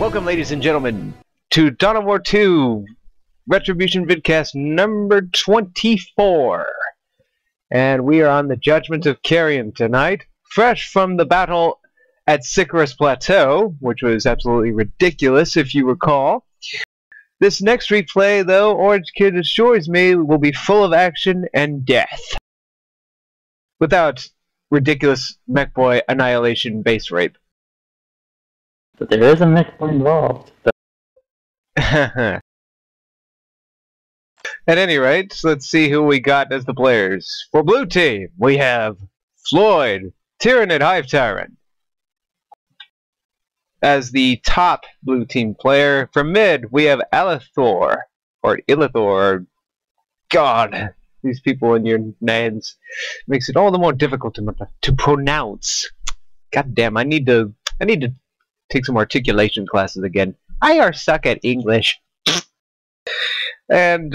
Welcome, ladies and gentlemen, to Dawn of War 2 Retribution Vidcast number 24. And we are on the Judgment of Carrion tonight, fresh from the battle at Sycharis Plateau, which was absolutely ridiculous, if you recall. This next replay, though, Orange Kid assures me, will be full of action and death. Without ridiculous mech boy annihilation base rape. But there is a mech boy involved. At any rate, let's see who we got as the players. For blue team, we have Floyd, Tyranid Hive Tyrant, as the top blue team player. For mid, we have Alithor, or Illithor. God, these people in your names makes it all the more difficult to pronounce. God damn, I need to take some articulation classes again. I suck at English. And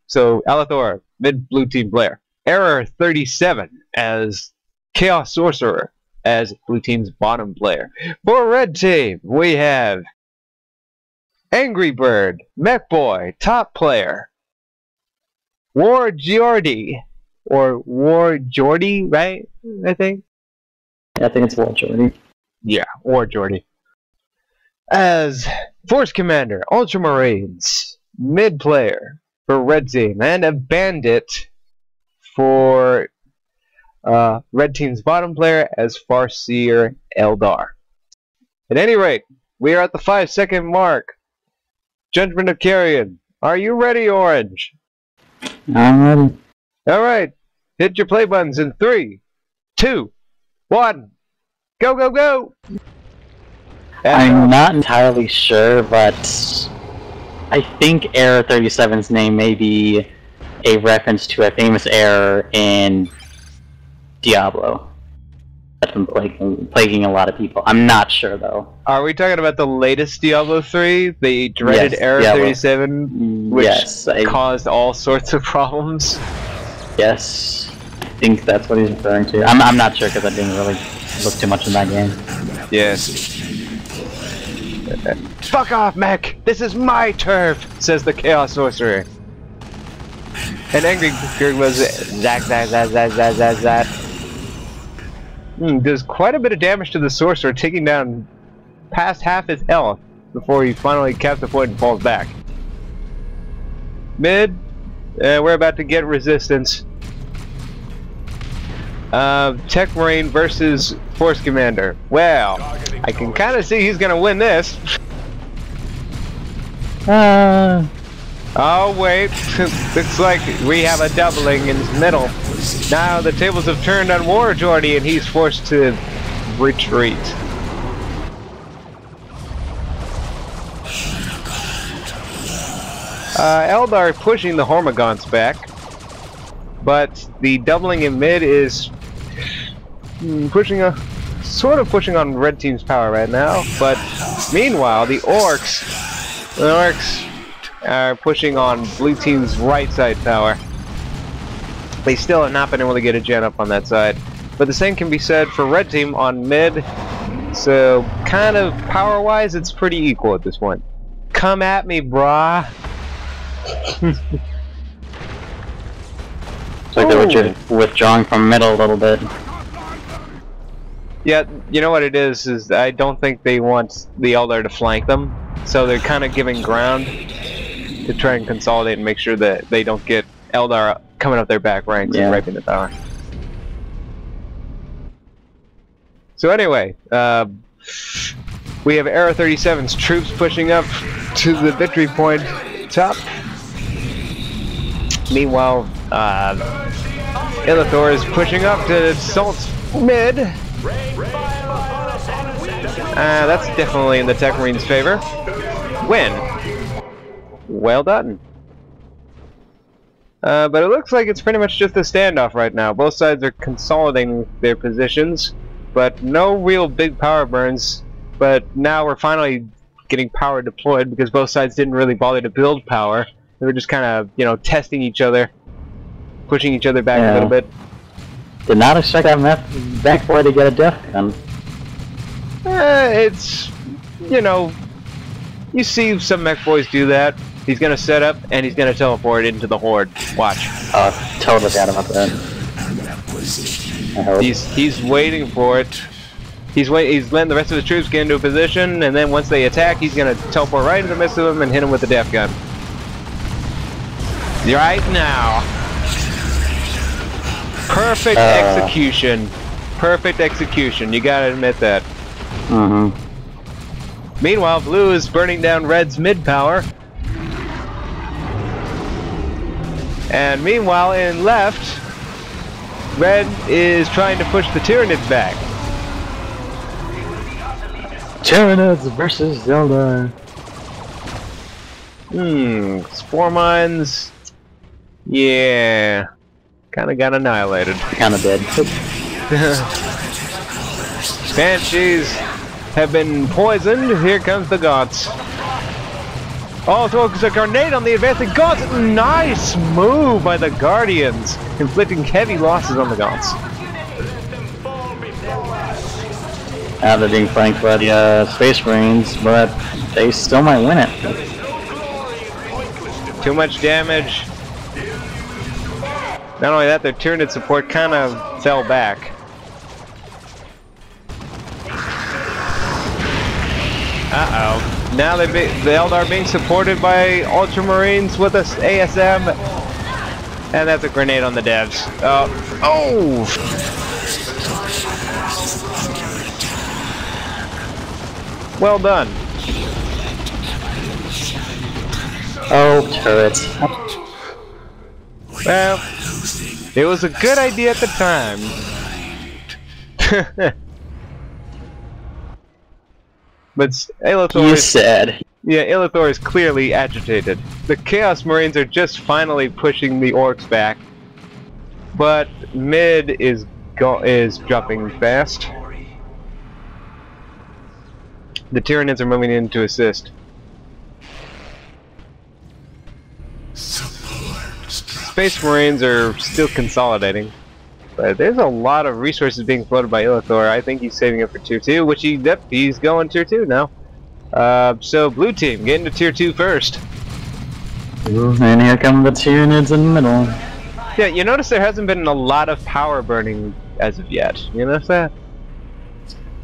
so Alithor, mid blue team player. Error 37 as Chaos Sorcerer as blue team's bottom player. For red team, we have Angry Bird, Mech Boy, top player. War Geordie, or War Geordie, right? I think. Yeah, I think it's War Geordie. Yeah, War Geordie. As Force Commander, Ultramarines, mid player for red team, and a Bandit for red team's bottom player as Farseer Eldar. At any rate, we are at the 5-second mark. Judgment of Carrion. Are you ready, Orange? I'm ready. Alright, hit your play buttons in 3, 2, 1. Go, go, go! I'm not entirely sure, but I think Error 37's name may be a reference to a famous error in Diablo that's been plaguing a lot of people. I'm not sure, though. Are we talking about the latest Diablo 3? The dreaded Error Diablo 37, which caused all sorts of problems? Yes, I think that's what he's referring to. I'm not sure because I didn't really look too much in that game. Yes. Fuck off, mech! This is my turf! Says the Chaos Sorcerer. And Angry Bird was zat. Does quite a bit of damage to the Sorcerer, taking down past half his health before he finally caps the point and falls back. Mid, we're about to get resistance. Tech Marine versus Force Commander. Well, I can kind of see he's gonna win this. Oh wait, looks like we have a doubling in his middle. Now the tables have turned on War Geordie and he's forced to retreat. Eldar pushing the Hormagaunts back, but the doubling in mid is pushing on red team's power right now. But meanwhile, the orcs are pushing on blue team's right side power. They still have not been able to get a gen up on that side, but the same can be said for red team on mid. So kind of power wise, it's pretty equal at this point. Come at me, brah. It's like they're withdrawing from middle a little bit. Yeah, you know what it is I don't think they want the Eldar to flank them, so they're kind of giving ground to try and consolidate and make sure that they don't get Eldar coming up their back ranks and raping the tower. So anyway, we have Error 37's troops pushing up to the victory point top. Meanwhile, Illithor is pushing up to assault mid. That's definitely in the Tech Marine's favor. Win. Well done. But it looks like it's pretty much just a standoff right now. Both sides are consolidating their positions, but no real big power burns. But now we're finally getting power deployed because both sides didn't really bother to build power. They were just kind of, you know, testing each other, pushing each other back a little bit. Did not expect that mech boy to get a death gun. It's, you know, You see some mech boys do that. He's gonna set up and he's gonna teleport into the horde. Watch. Totally forgot about that. He's waiting for it. He's letting the rest of his troops get into a position, and then once they attack, he's gonna teleport right in the midst of them and hit them with the death gun. Right now. Perfect execution. Perfect execution. You gotta admit that. Meanwhile, blue is burning down red's mid power. And meanwhile, in left, red is trying to push the Tyranids back. Tyranids versus Zelda. Spore mines. Yeah. Kinda got annihilated. Kinda did. Banshees have been poisoned. Here comes the gods. Oh, throws a grenade on the advancing gods. Nice move by the Guardians, inflicting heavy losses on the gods. Now they're being flanked by the Space Marines, but they still might win it. Too much damage. Not only that, their Tyranid support kind of fell back. Uh-oh. Now the Eldar being supported by Ultramarines with us ASM. And that's a grenade on the devs. Oh! Well done. Oh, turrets. Well, it was a good idea at the time. But Illithor is sad. Yeah, Illithor is clearly agitated. The Chaos Marines are just finally pushing the orcs back, but mid is dropping fast. The Tyranids are moving in to assist. Space Marines are still consolidating, but there's a lot of resources being floated by Illithor. I think he's saving up for tier 2, which he's going tier 2 now. So blue team, get into tier 2 first. And here come the Tyranids in the middle. Yeah, you notice there hasn't been a lot of power burning as of yet. You notice that?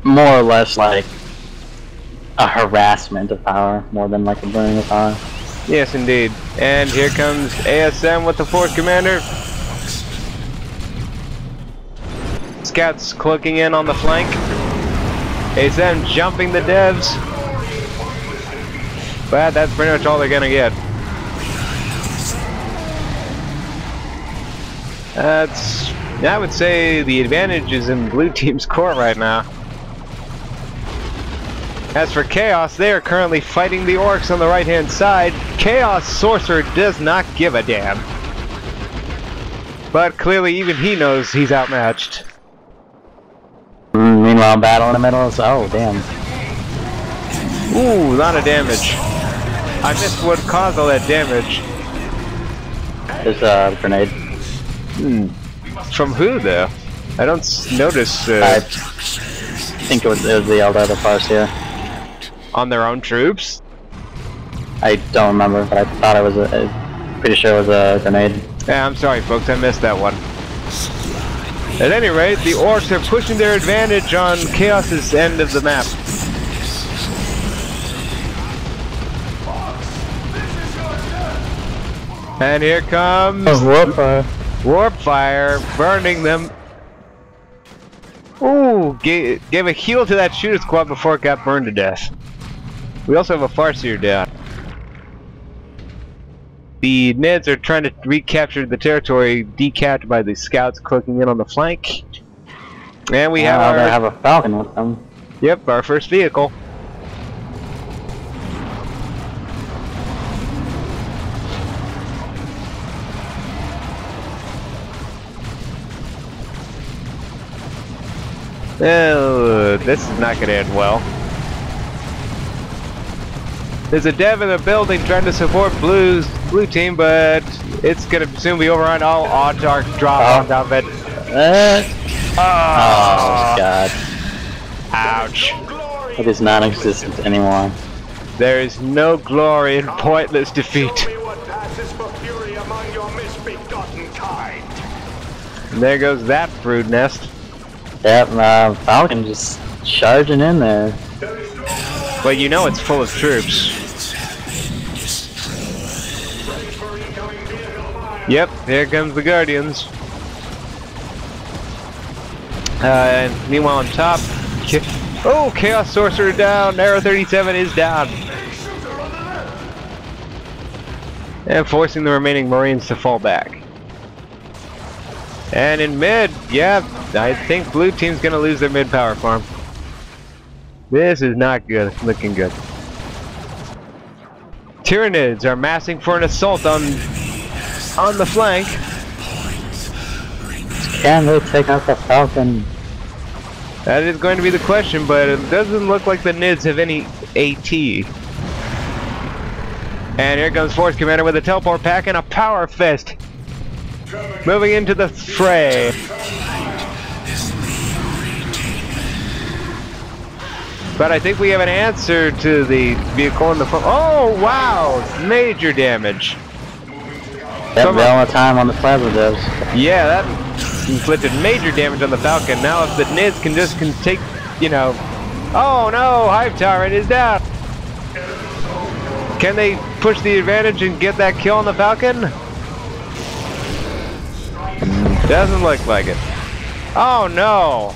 More or less like a harassment of power, more than like a burning of power. Yes, indeed. And here comes ASM with the 4th commander. Scouts cloaking in on the flank. ASM jumping the devs. But that's pretty much all they're gonna get. I would say the advantage is in blue team's court right now. As for Chaos, they are currently fighting the orcs on the right-hand side. Chaos Sorcerer does not give a damn. But clearly even he knows he's outmatched. Meanwhile, battle in the middle is... oh, damn. Ooh, a lot of damage. I missed what caused all that damage. There's a grenade. From who, though? I don't notice... I think it was the Eldar the Farseer. On their own troops? I don't remember, but I thought it was pretty sure it was a grenade. Yeah, I'm sorry folks, I missed that one. At any rate, the orcs are pushing their advantage on Chaos's end of the map. And here comes... Warpfire. Warpfire, burning them. Ooh, gave a heal to that shooter squad before it got burned to death. We also have a Farseer down. The Nids are trying to recapture the territory decapped by the scouts cloaking in on the flank. And we have they have a Falcon with them. Yep, our first vehicle. Oh, this is not going to end well. There's a dev in the building trying to support blue team, but it's going to soon be over on all odd-dark drop on top of it. Oh, God. Ouch. It is non-existent anymore. There is no glory in pointless defeat. Show me what passes for fury among your misbegotten kind. And there goes that brood nest. Yep, Falcon just charging in there. Well, you know it's full of troops. Yep, here comes the Guardians. And meanwhile on top, oh, Chaos Sorcerer down, Arrow 37 is down. And forcing the remaining Marines to fall back. And in mid, yeah, I think blue team's gonna lose their mid power farm. This is not good, looking good. Tyranids are massing for an assault on the flank. Can they take out the Falcon? That is going to be the question, but it doesn't look like the Nids have any AT. And here comes Force Commander with a teleport pack and a power fist. Moving into the fray. But I think we have an answer to the vehicle in the front. Oh, wow! Major damage. Yep, they all the time on the plasma devs. Yeah, that inflicted major damage on the Falcon. Now if the Nids can just take, you know... Oh no! Hive Tyrant is down! Can they push the advantage and get that kill on the Falcon? Doesn't look like it. Oh no!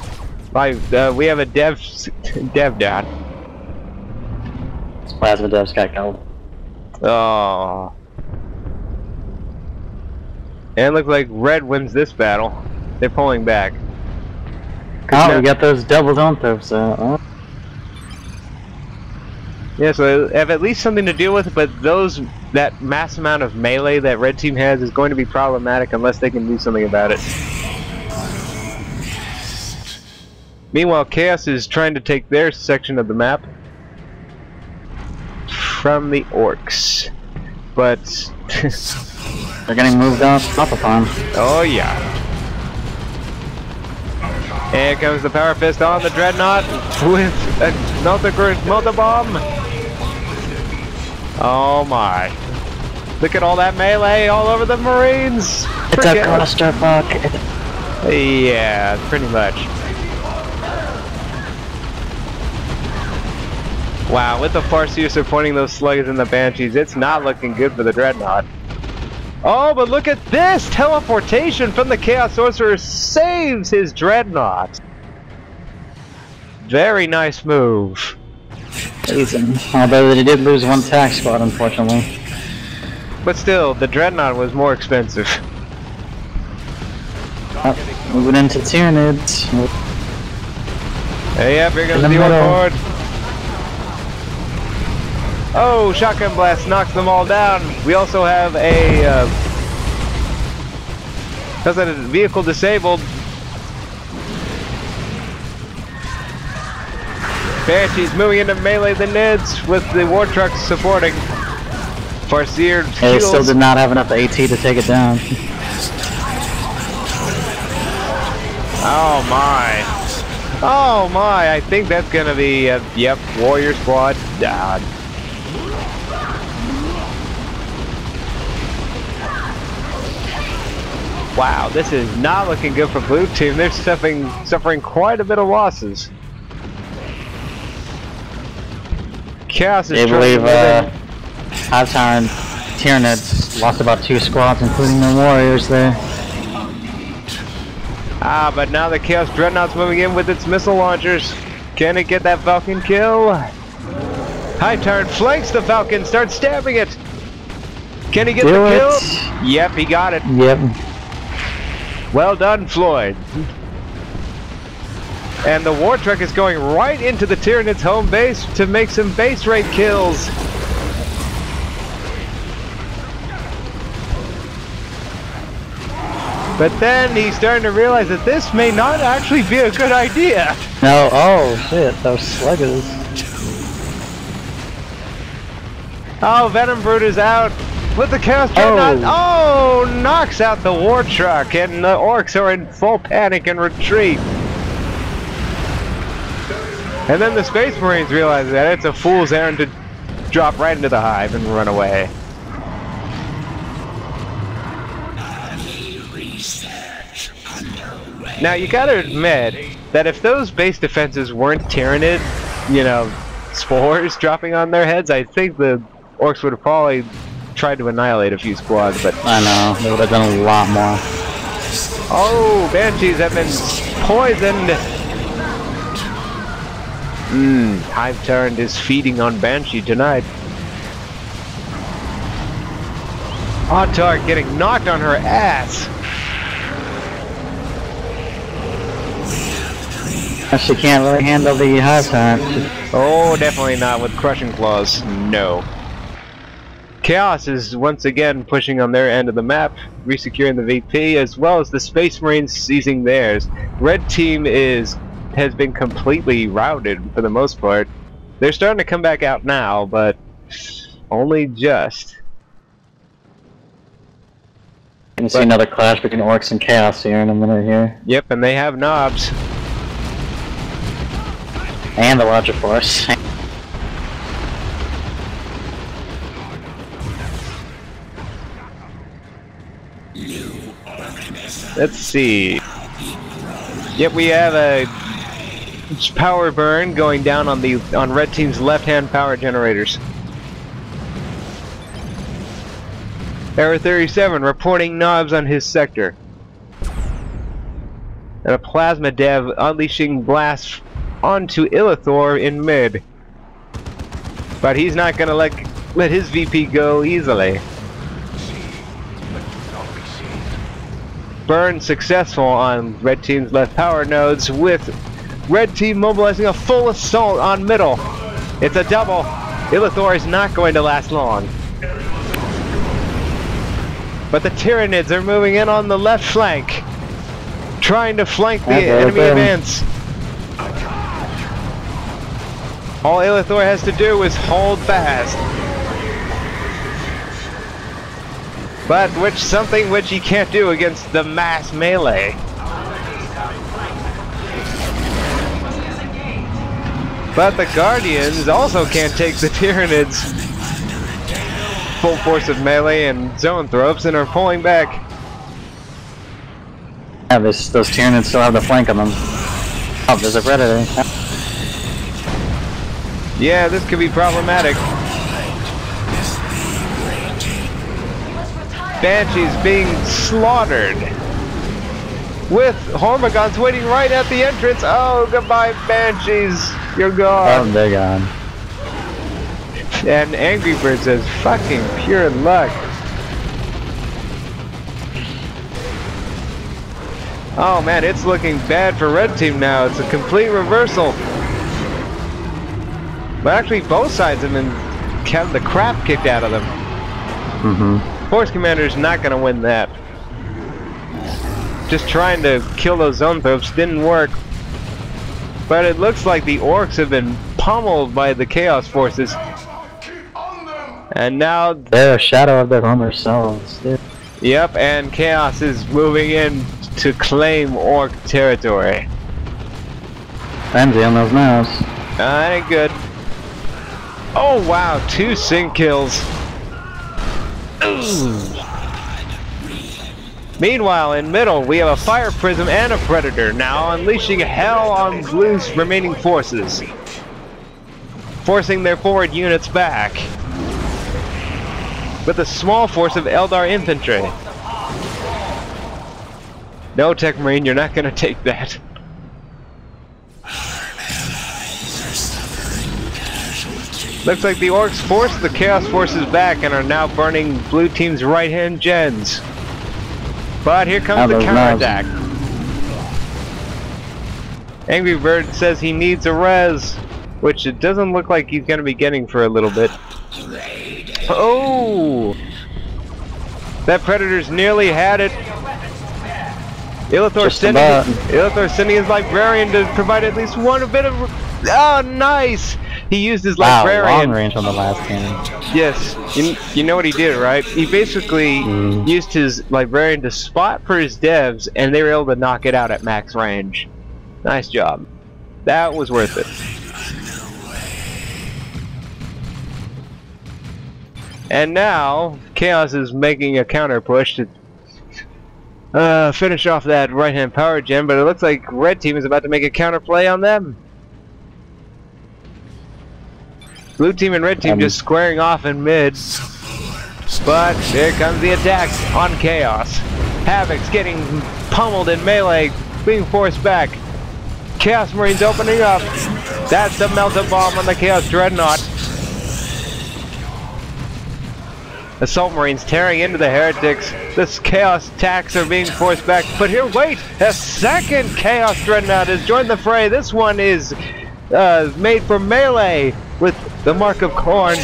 We have a dev down. Plasma devs got killed. Oh. And it looks like red wins this battle. They're pulling back. Oh, we got those double don't so. Yeah, so they have at least something to deal with, but that mass amount of melee that red team has is going to be problematic unless they can do something about it. Meanwhile, Chaos is trying to take their section of the map from the Orcs. But they're getting moved up upon. Oh yeah. And here comes the Power Fist on the Dreadnought with a Melta-Bomb. Oh my. Look at all that melee all over the Marines. It's a clusterfuck. Yeah, pretty much. Wow, with the Farseer pointing those slugs and the Banshees, it's not looking good for the Dreadnought. Oh, but look at this! Teleportation from the Chaos Sorcerer saves his Dreadnought. Very nice move. Although they did lose one tax squad, unfortunately. But still, the Dreadnought was more expensive. Moving into Tyranids. Hey, yep, here goes the Orc Horde. Oh, Shotgun Blast knocks them all down. We also have a vehicle disabled. Banshee's moving into melee the Nids with the war trucks supporting. Farseer They still did not have enough AT to take it down. Oh my. Oh my, I think that's gonna be, yep, Warrior Squad down. Wow, this is not looking good for blue team. They're suffering quite a bit of losses. Chaos is They believe Hive-Tower and Tyranids lost about 2 squads, including the Warriors there. Ah, but now the Chaos Dreadnought's moving in with its missile launchers. Can it get that Falcon kill? Hive-Tower flanks the Falcon, starts stabbing it. Can he get the kill? Yep, he got it. Yep. Well done, Floyd. And the war truck is going right into the Tyranids' home base to make some base rate kills. But then he's starting to realize that this may not actually be a good idea. No, oh shit, those sluggers. Oh, Venom Brood is out with the Chaos Dreadnought. Oh, knocks out the war truck, and the Orcs are in full panic and retreat. And then the Space Marines realize that it's a fool's errand to drop right into the hive and run away. Now you gotta admit that if those base defenses weren't Tyrannid, you know, spores dropping on their heads, I think the orcs would have probably tried to annihilate a few squads, but... I know, they would have done a lot more. Oh, Banshees have been poisoned! Hive Tyrant is feeding on Banshee tonight. Autark getting knocked on her ass! She can't really handle the Hive Tyrant. Oh, definitely not with Crushing Claws. No. Chaos is once again pushing on their end of the map, resecuring the VP, as well as the Space Marines seizing theirs. Red Team has been completely routed for the most part. They're starting to come back out now, but only just. Gonna see another clash between Orcs and Chaos here in a minute here. Yep, and they have knobs. And the larger force. Let's see. Yep, we have a power burn going down on Red Team's left-hand power generators. Error 37 reporting knobs on his sector. And a plasma dev unleashing blasts onto Illithor in mid. But he's not gonna let his VP go easily. Burn successful on Red Team's left power nodes, with Red Team mobilizing a full assault on middle. It's a double. Illithor is not going to last long. But the Tyrannids are moving in on the left flank, trying to flank the enemy advance. All Illithor has to do is hold fast. But something which he can't do against the mass melee. But the Guardians also can't take the Tyrannids' full force of melee and Zoanthropes and are pulling back. Yeah, those Tyranids still have the flank on them. Oh, there's a Predator. Yeah, this could be problematic. Banshees being slaughtered. With Hormagaunts waiting right at the entrance. Oh, goodbye, Banshees. You're gone. Oh, they're gone. And Angry Bird says, fucking pure luck. Oh man, it's looking bad for Red Team now. It's a complete reversal. But actually, both sides have been having the crap kicked out of them. Force Commander's not gonna win that. Just trying to kill those Zoanthropes didn't work. But it looks like the Orcs have been pummeled by the Chaos Forces. And now they're a shadow of their former selves. Yep, and Chaos is moving in to claim Orc territory. Frenzy on those knives. That ain't good. Oh wow, 2 sync kills. Ooh. Meanwhile, in middle, we have a Fire Prism and a Predator now unleashing hell on Blue's remaining forces, forcing their forward units back with a small force of Eldar infantry. No, Tech Marine, you're not gonna take that. Looks like the Orcs forced the Chaos Forces back and are now burning Blue Team's right-hand gens. But here comes the counterattack. Angry Bird says he needs a res, which it doesn't look like he's gonna be getting for a little bit. Oh! That Predator's nearly had it. Illithor sending his Librarian to provide at least one bit of... Oh, nice! He used his Librarian. Long range on the last cannon. Yes, you know what he did, right? He basically used his Librarian to spot for his devs, and they were able to knock it out at max range. Nice job. That was worth it. And now, Chaos is making a counter push to finish off that right-hand power gem, but it looks like Red Team is about to make a counter play on them. Blue Team and Red Team just squaring off in mid. But here comes the attack on Chaos. Havoc's getting pummeled in melee, being forced back. Chaos Marines opening up. That's the melt-a-bomb on the Chaos Dreadnought. Assault Marines tearing into the Heretics. This Chaos attacks are being forced back. But here, wait! A second Chaos Dreadnought has joined the fray. This one is made for melee with the Mark of Khorne.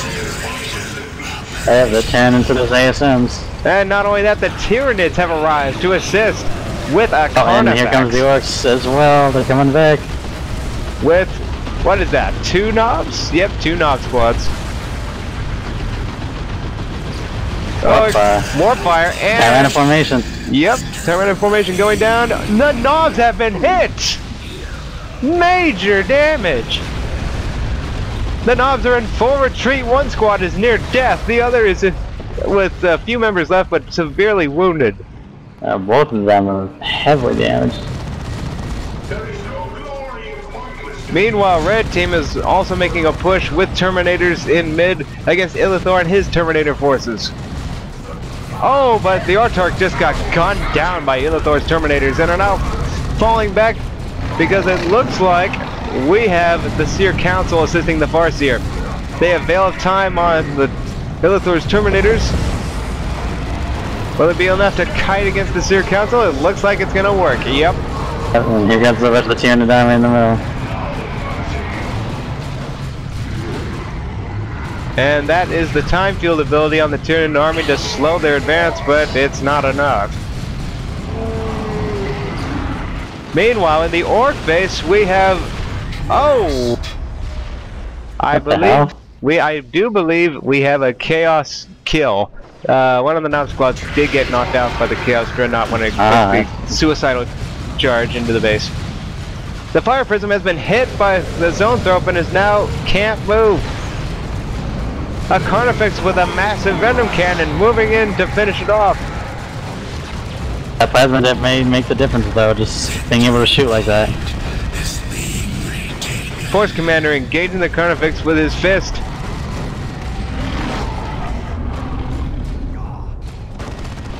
I have the 10 into those ASMs. And not only that, the Tyranids have arrived to assist with a and here comes the Orcs as well. They're coming back. With, what is that, 2 knobs? Yep, 2 knob squads. More fire and Tyrannid formation. Yep, Tyrannid formation going down. The knobs have been hit. Major damage. The knobs are in full retreat. One squad is near death. The other is with a few members left, but severely wounded. Both of them are heavily damaged. Meanwhile, Red Team is also making a push with Terminators in mid against Illithor and his Terminator forces. Oh, but the Autarch just got gunned down by Illithor's Terminators and are now falling back because it looks like we have the Seer Council assisting the Farseer. They have Veil of Time on the Illithor's Terminators. Will it be enough to kite against the Seer Council? It looks like it's gonna work. Yep. And here comes the rest of the Tyrannid army in the middle. And that is the time field ability on the Tyrannid army to slow their advance, but it's not enough. Meanwhile, in the Orc base, we have... Oh! I do believe we have a Chaos kill. One of the Knob squads did get knocked out by the Chaos Dreadnought when it took the suicidal charge into the base. The Fire Prism has been hit by the Zone Thrope and is now can't move. A Carnifex with a massive Venom Cannon moving in to finish it off. That plasma dip may make the difference though, just being able to shoot like that. Force Commander engaging the Carnifex with his fist.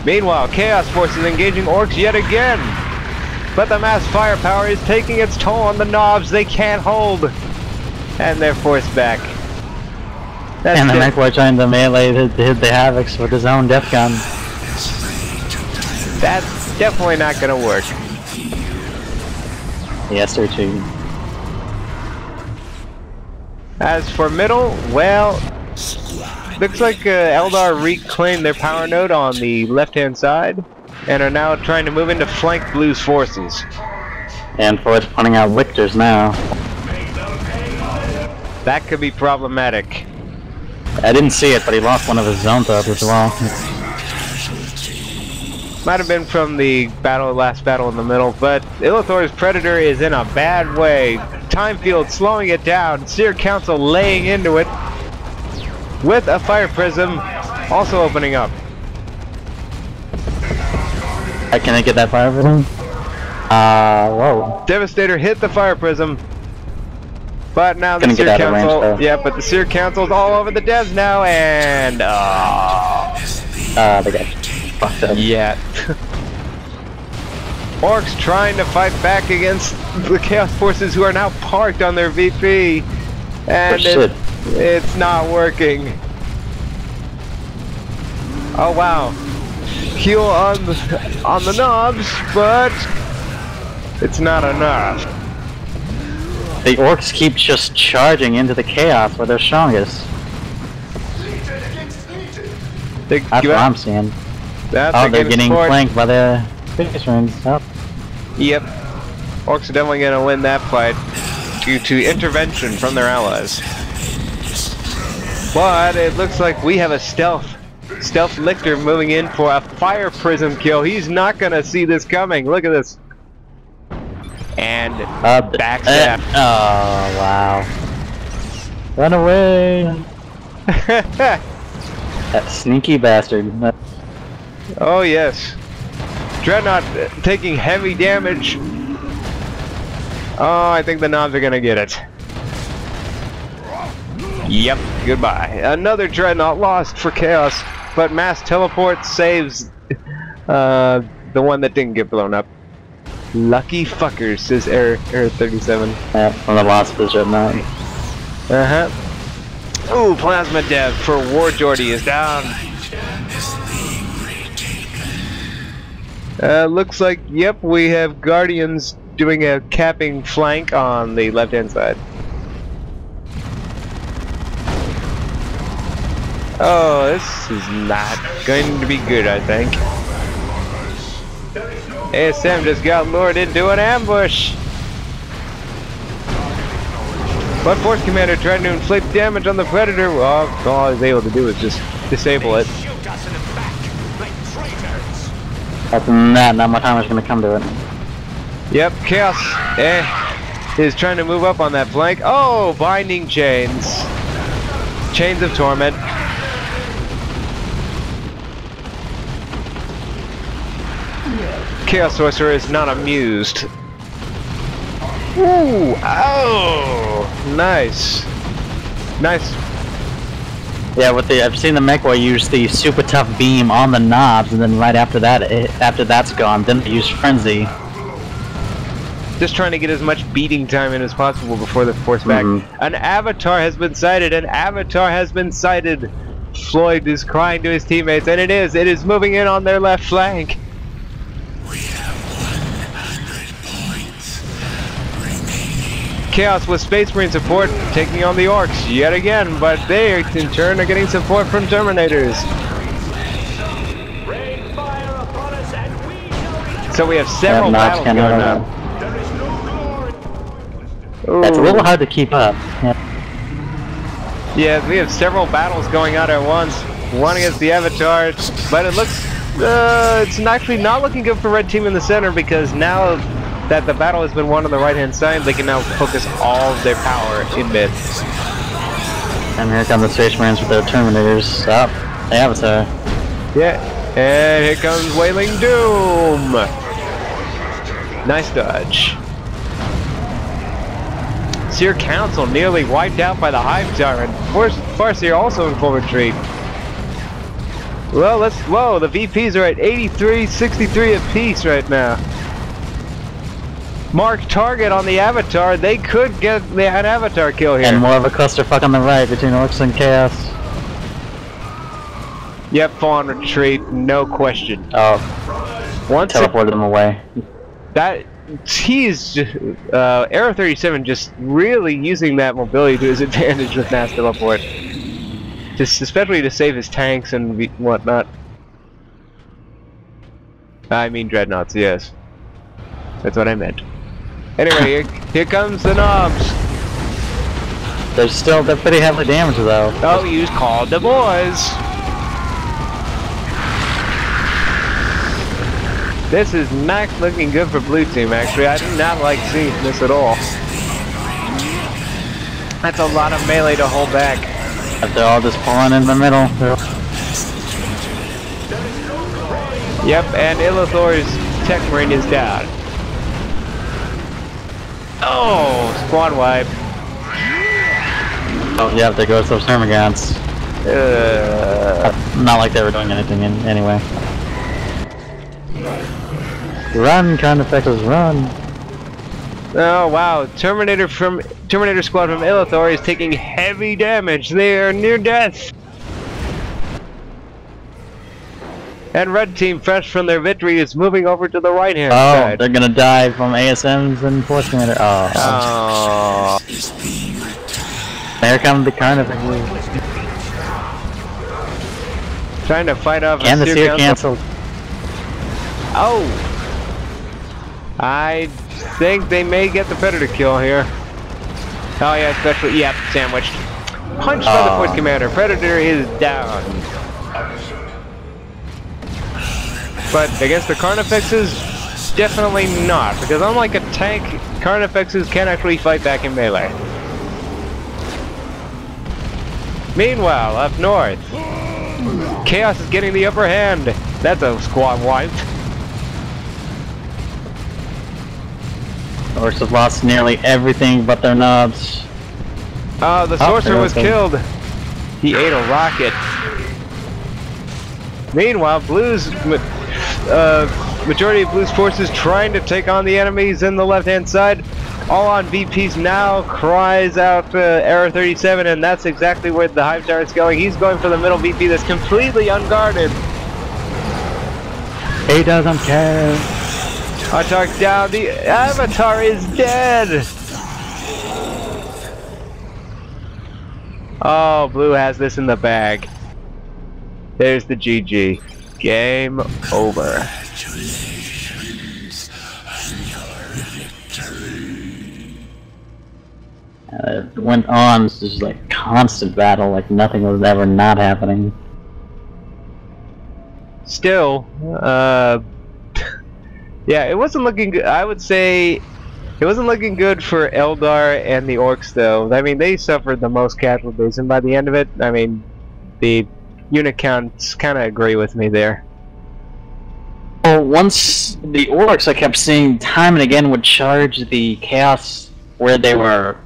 Meanwhile, Chaos Forces engaging Orcs yet again. But the mass firepower is taking its toll on the knobs. They can't hold. And they're forced back. And the Mechwarrior trying to melee hit the Havocs with his own death gun. That's definitely not gonna work. Yes, they're cheating. As for middle, well, looks like Eldar reclaimed their power node on the left-hand side and are now trying to move into flank Blue's forces. And Ford's pointing out Lictors now. That could be problematic. I didn't see it, but he lost one of his zone throws as well. Might have been from the last battle in the middle, but Illithor's Predator is in a bad way. Time Field slowing it down. Seer Council laying into it with a Fire Prism also opening up. Can I get that Fire Prism? Whoa. Devastator hit the Fire Prism. But now the Seer Council, yeah, but the Seer Council's all over the devs now, and they got fucked up. Yeah. Orcs trying to fight back against the Chaos Forces who are now parked on their VP, and it's not working. Oh wow, heal on the knobs, but it's not enough. The Orcs keep just charging into the Chaos where they're strongest. That's what I'm seeing. They're getting flanked by the Space Marines. Oh. Yep. Orcs are definitely going to win that fight due to intervention from their allies. But it looks like we have a stealth Lictor moving in for a Fire Prism kill. He's not going to see this coming. Look at this. And backstab. Oh wow! Run away! That sneaky bastard. Oh yes. Dreadnought taking heavy damage. Oh, I think the knobs are gonna get it. Yep, goodbye. Another Dreadnought lost for Chaos, but Mass Teleport saves the one that didn't get blown up. Lucky fuckers, says Error 37. Yeah, from the lost of the Dreadnought. Ooh, Plasma Dev for War Jordy is down. Looks like, yep, we have Guardians doing a capping flank on the left-hand side. Oh, this is not going to be good, I think. ASM just got lured into an ambush. But Force Commander tried to inflict damage on the Predator. Well, all I was able to do was just disable it. Other than that, not much time is going to come to it. Yep, Chaos is trying to move up on that flank. Oh, Binding Chains. Chains of Torment. Chaos Sorcerer is not amused. Ooh! Oh! Nice. Nice. Yeah, I've seen the mech where you use the super tough beam on the knobs, and then right after that, after that's gone, then they use Frenzy. Just trying to get as much beating time in as possible before the force back. An Avatar has been sighted. An Avatar has been sighted. Floyd is crying to his teammates, and it is moving in on their left flank. We have 100 points remaining. Chaos with Space Marine support taking on the Orcs yet again, but they in turn are getting support from Terminators. So we have several battles going on. That's a little hard to keep up. Yeah, we have several battles going on at once. One against the Avatar, but it looks it's actually not looking good for Red Team in the center, because now that the battle has been won on the right-hand side, they can now focus all of their power in mid. And here come the Space Marines with their Terminators. Up, the Avatar. Yeah, and here comes Wailing Doom. Nice dodge. Seer Council nearly wiped out by the Hive Tyrant. Farseer also in full retreat. Well, whoa, the VPs are at 83, 63 apiece right now. Mark target on the Avatar. They could get an Avatar kill here. And more of a clusterfuck on the right between Orcs and Chaos. Yep, full on retreat, no question. Oh, once teleported them away. He's Arrow 37 just really using that mobility to his advantage with mass teleport. Just especially to save his tanks and whatnot. I mean dreadnoughts, yes. That's what I meant. Anyway, here comes the knobs. They're pretty heavily damaged though. Oh, you called the boys. This is not looking good for blue team, actually. I do not like seeing this at all. That's a lot of melee to hold back. They're all just pulling in the middle. Yep, and Illithor's Tech Marine is down. Oh, squad wipe. Oh, yeah, there goes those Termagants. Not like they were doing anything anyway. Run, Carnifexes, run! Oh wow, Terminator squad from Illithor is taking heavy damage. They are near death. And Red Team, fresh from their victory, is moving over to the right-hand side. Oh, they're gonna die from ASMs and Force Commander. Oh. There come the Carnifexes. Trying to fight off and the Seer canceled. Oh! I think they may get the Predator kill here. Oh yeah, especially, yep, sandwiched. Punched by the Force Commander. Predator is down. But against the Carnifexes, definitely not. Because unlike a tank, Carnifexes can actually fight back in melee. Meanwhile, up north, Chaos is getting the upper hand. That's a squad wipe. Horse have lost nearly everything but their nubs. Oh, the sorcerer was killed. He ate a rocket. Meanwhile, Blue's majority of Blue's forces trying to take on the enemies in the left-hand side. All on VPs now, cries out Error 37, and that's exactly where the Hive Tyrant's going. He's going for the middle VP that's completely unguarded. He doesn't care. Attack down, the Avatar is dead! Oh, Blue has this in the bag. There's the GG. Game over. Congratulations on your victory. It went on, it's just like constant battle, like nothing was ever not happening. Still, yeah, it wasn't looking good. I would say it wasn't looking good for Eldar and the Orcs, though. I mean, they suffered the most casualties, and by the end of it, I mean, the unit counts kind of agree with me there. Well, once the Orcs, I kept seeing time and again would charge the Chaos where they were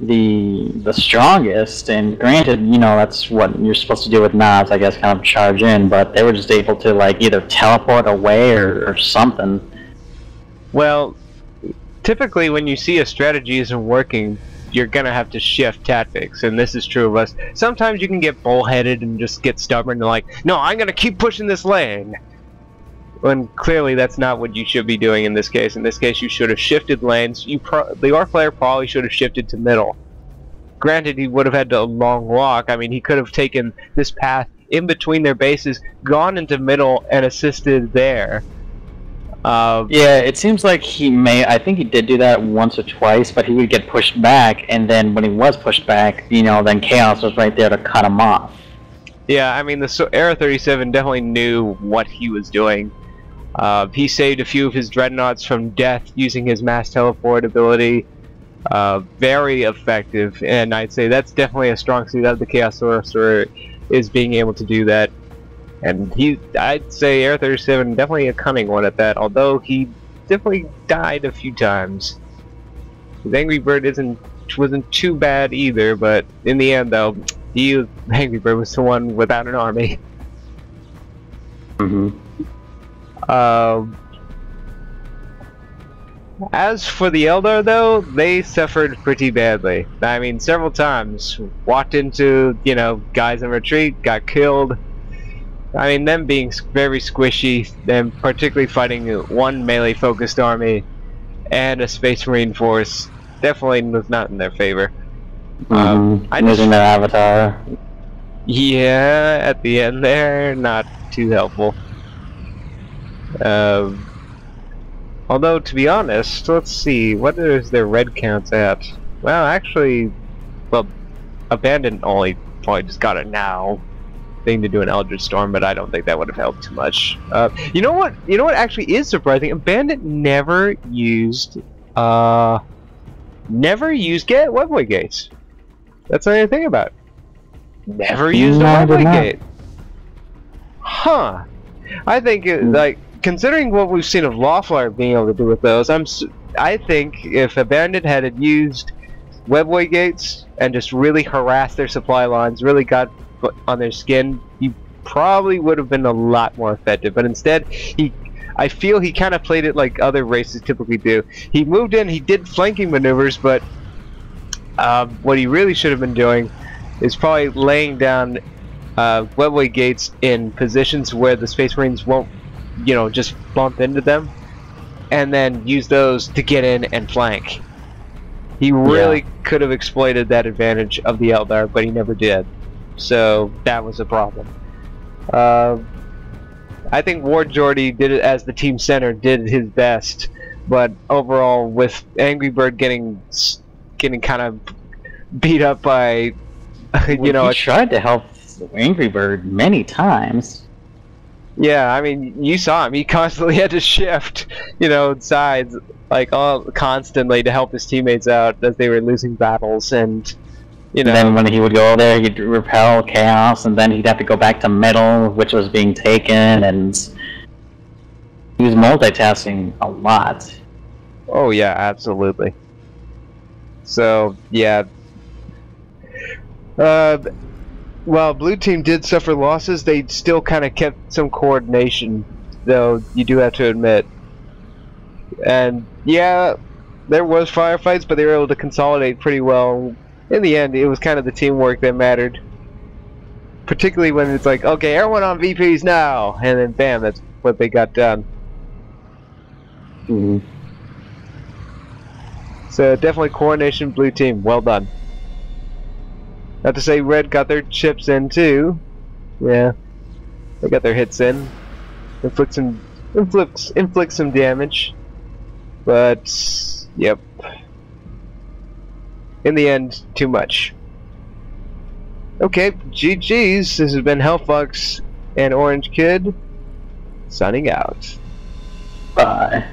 the strongest, and granted, you know, that's what you're supposed to do with knobs, I guess, kind of charge in, but they were just able to, like, either teleport away or something. Well, typically when you see a strategy isn't working, you're gonna have to shift tactics, and this is true of us. Sometimes you can get bullheaded and just get stubborn and like, no, I'm gonna keep pushing this lane. When clearly that's not what you should be doing in this case. In this case, you should have shifted lanes. The Orc player probably should have shifted to middle. Granted, he would have had a long walk. I mean, he could have taken this path in between their bases, gone into middle, and assisted there. Yeah, it seems like I think he did do that once or twice, but he would get pushed back, and then when he was pushed back, you know, then Chaos was right there to cut him off. Yeah, I mean, the Era 37 definitely knew what he was doing. He saved a few of his dreadnoughts from death using his mass teleport ability. Very effective, and I'd say that's definitely a strong suit of the Chaos Sorcerer, is being able to do that. And I'd say Era 37 definitely a cunning one at that, although he definitely died a few times. His Angry Bird wasn't too bad either, but in the end, though, Angry Bird was the one without an army. Mm-hmm. As for the Eldar, though, they suffered pretty badly. I mean, several times. Walked into, you know, guys in retreat, got killed. I mean, them being very squishy, them particularly fighting one melee-focused army and a Space Marine force, definitely was not in their favor. Losing their Avatar. Yeah, at the end there, not too helpful. Although, to be honest, let's see, what is their red counts at? Well, actually, well, Abandon only probably just got it now. Thing to do an Eldritch Storm, but I don't think that would have helped too much. You know what? You know what actually is surprising? Abandon never used Webway gates. That's the only thing about it. Never used a Webway gate. Huh. I think like, considering what we've seen of Lawflyer being able to do with those, I think if Abandoned had used Webway gates and just really harassed their supply lines, really got on their skin, he probably would have been a lot more effective. But instead, I feel he kind of played it like other races typically do. He moved in, he did flanking maneuvers, but what he really should have been doing is probably laying down Webway gates in positions where the Space Marines won't, you know, just bump into them, and then use those to get in and flank. He really could have exploited that advantage of the Eldar, but he never did. So that was a problem. I think Ward Jordy did it as the team center, did his best, but overall, with Angry Bird getting kind of beat up by, you know, he tried to help Angry Bird many times. Yeah, I mean, you saw him. He constantly had to shift, you know, sides, like, all constantly to help his teammates out as they were losing battles. And You know. Then when he would go there, he'd repel chaos, and then he'd have to go back to metal, which was being taken, and he was multitasking a lot. Oh yeah, absolutely. So yeah. While Blue Team did suffer losses, they still kind of kept some coordination, though you do have to admit. And yeah, there was firefights, but they were able to consolidate pretty well. In the end, it was kind of the teamwork that mattered. Particularly when it's like, okay, everyone on VPs now! And then bam, that's what they got done. Mm-hmm. So definitely coordination, Blue Team, well done. Not to say Red got their chips in too. Yeah, they got their hits in. Inflict some damage. But yep. In the end, too much. Okay, GG's. This has been HellFox and Orange Kid signing out. Bye.